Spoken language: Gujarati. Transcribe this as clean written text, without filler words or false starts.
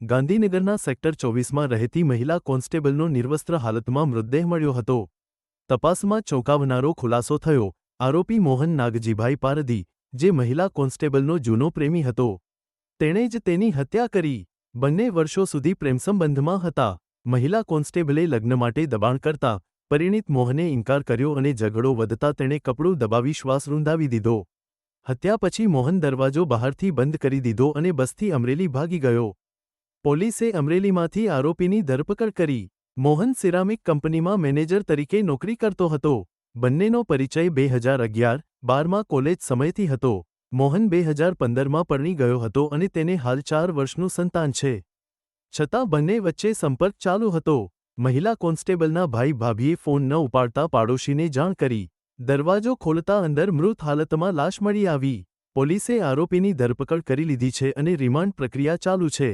ગાંધીનગરના સેક્ટર 24માં રહેતી મહિલા કોન્સ્ટેબલનો નિર્વસ્ત્ર હાલતમાં મૃતદેહ મળ્યો હતો. તપાસમાં ચોંકાવનારો ખુલાસો થયો. આરોપી મોહન નાગજીભાઈ પારધી, જે મહિલા કોન્સ્ટેબલનો જૂનો પ્રેમી હતો. તેણે જ તેની હત્યા કરી. બંને વર્ષો સુધી પ્રેમસંબંધમાં હતા. મહિલા કોન્સ્ટેબલે લગ્ન માટે દબાણ કરતા પરિણીત મોહને ઇનકાર કર્યો અને ઝઘડો વધતા તેણે કપડું દબાવી શ્વાસ રૂંધાવી દીધો. હત્યા પછી મોહન દરવાજો બહારથી બંધ કરી દીધો અને બસથી અમરેલી ભાગી ગયો. પોલીસે અમરેલીમાંથી આરોપીની ધરપકડ કરી. મોહન સિરામિક કંપનીમાં મેનેજર તરીકે નોકરી કરતો હતો. બંનેનો પરિચય 2011-12માં કોલેજ સમયથી હતો. મોહન 2015માં પરણી ગયો હતો અને તેને હાલ 4 વર્ષનું સંતાન છે. છતાં બંને વચ્ચે સંપર્ક ચાલુ હતો. મહિલા કોન્સ્ટેબલના ભાઈ ભાભીએ ફોન ન ઉપાડતા પાડોશીને જાણ કરી. દરવાજો ખોલતા અંદર મૃત હાલતમાં લાશ મળી આવી. પોલીસે આરોપીની ધરપકડ કરી લીધી છે અને રિમાન્ડ પ્રક્રિયા ચાલુ છે.